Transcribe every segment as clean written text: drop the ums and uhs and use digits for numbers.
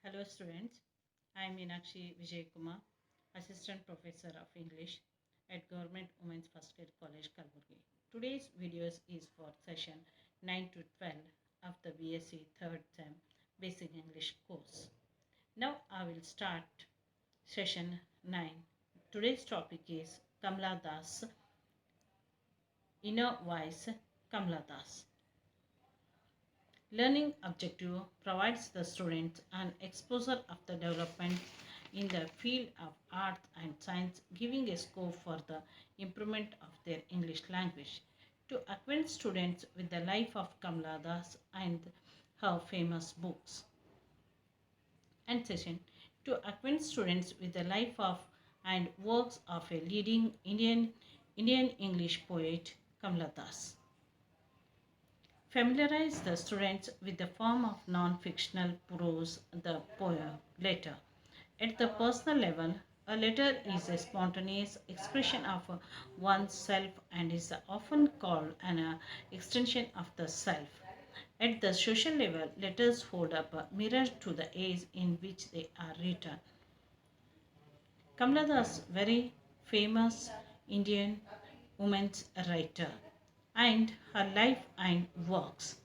Hello students, I am Meenakshi Vijay Kumar, Assistant Professor of English at Government Women's First Grade College, Kalburgi. Today's videos is for session 9 to 12 of the BSc 3rd Term Basic English course. Now I will start session 9. Today's topic is Kamala Das, Inner Voice Kamala Das. Learning objective provides the students an exposure of the development in the field of art and science, giving a scope for the improvement of their English language. To acquaint students with the life of Kamala Das and her famous books. And session to acquaint students with the life of and works of a leading Indian English poet Kamala Das. Familiarize the students with the form of non-fictional prose, the poem, letter. At the personal level, a letter is a spontaneous expression of one's self and is often called an extension of the self. At the social level, letters hold up a mirror to the age in which they are written. Kamala Das, very famous Indian women's writer, and her life and works.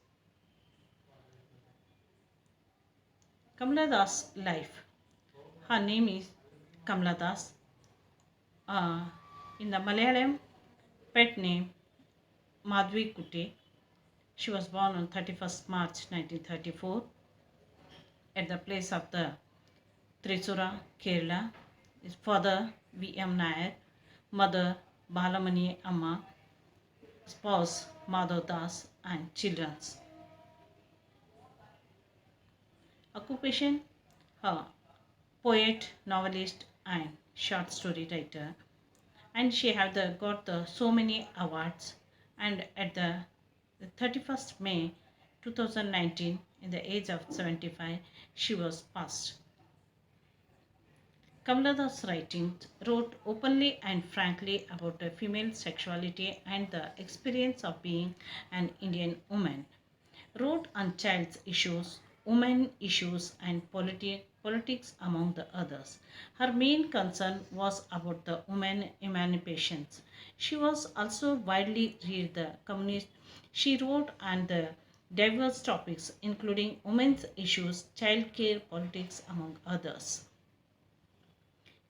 Kamala Das' life. Her name is Kamala Das. Uh, in the Malayalam pet name Madhvi Kutte. She was born on 31st March 1934 at the place of the Thrissura, Kerala. His father V.M. Nair, mother Balamani Amma, spouse Madhav Das, and children. Occupation, poet, novelist, and short story writer. And she have got so many awards. And at the 31st May 2019, in the age of 75, she was passed. Kamala Das wrote openly and frankly about female sexuality and the experience of being an Indian woman. Wrote on child issues, women issues, and politics among the others. Her main concern was about the women emancipation. She was also widely read the communist. She wrote on the diverse topics including women's issues, child care, politics among others.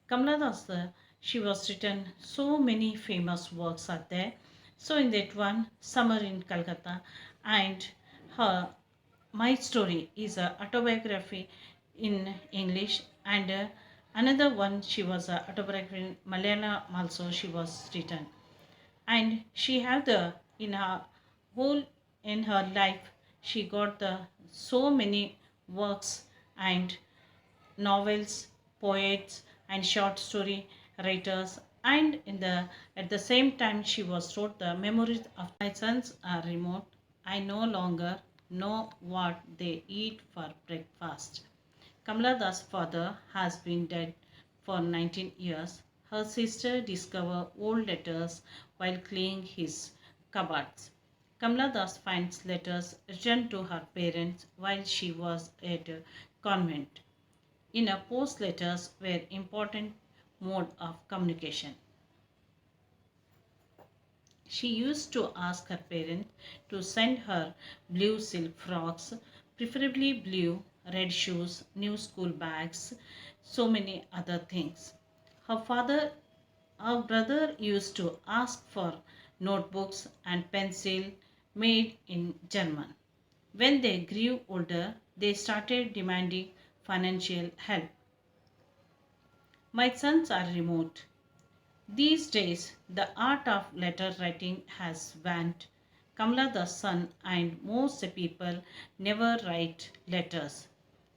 Kamala Das, she was written so many famous works are there. So in that one, Summer in Calcutta, and her My Story is a autobiography in English, and another one she was a autobiography in Malayalam also she was written, and she have the in her whole in her life she got the so many works and novels, poets, and short story writers. And in the at the same time, she was wrote the memories of my sons are remote. I no longer know what they eat for breakfast. Kamala Das' father has been dead for 19 years. Her sister discovered old letters while cleaning his cupboards. Kamala Das finds letters written to her parents while she was at a convent. In a post letters were important mode of communication. She used to ask her parents to send her blue silk frocks, preferably blue, red shoes, new school bags, so many other things. Her father, her brother used to ask for notebooks and pencil made in German. When they grew older, they started demanding financial help. My sons are remote. These days, the art of letter writing has vanished. Kamala the son and most people never write letters.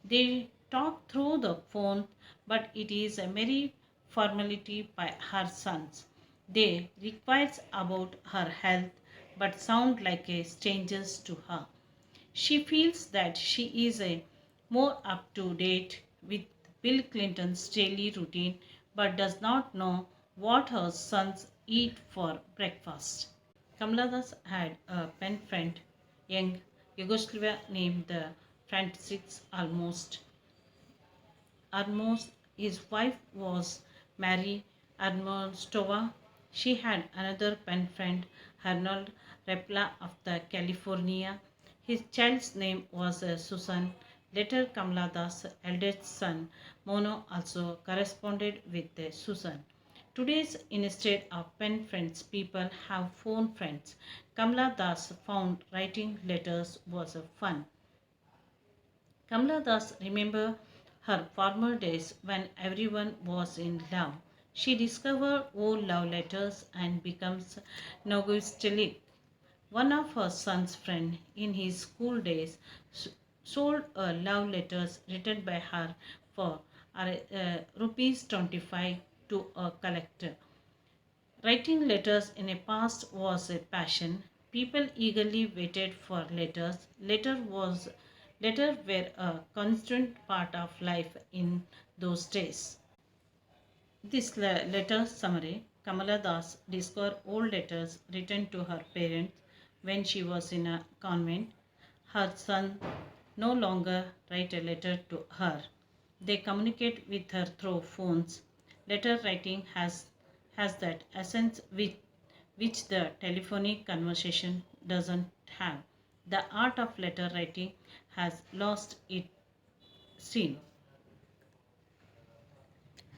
They talk through the phone, but it is a mere formality by her sons. They require about her health, but sound like a strangers to her. She feels that she is a more up to date with Bill Clinton's daily routine but does not know what her sons eat for breakfast. Kamala Das had a pen friend, young Yugoslavia named the Francis almost. Armos. His wife was Mary Armostova. She had another pen friend, Arnold Repla of the California. His child's name was Susan. Later, Kamala Das' eldest son, Mono, also corresponded with Susan. Today's instead of pen friends, people have phone friends. Kamala Das found writing letters was fun. Kamala Das remembered her former days when everyone was in love. She discovered old love letters and becomes nostalgic. One of her son's friends in his school days sold love letters written by her for rupees 25 to a collector. Writing letters in the past was a passion. People eagerly waited for letters. Letters were a constant part of life in those days. This letter summary: Kamala Das discovered old letters written to her parents when she was in a convent. Her son no longer write a letter to her. They communicate with her through phones. Letter writing has that essence which the telephonic conversation doesn't have. The art of letter writing has lost its sheen.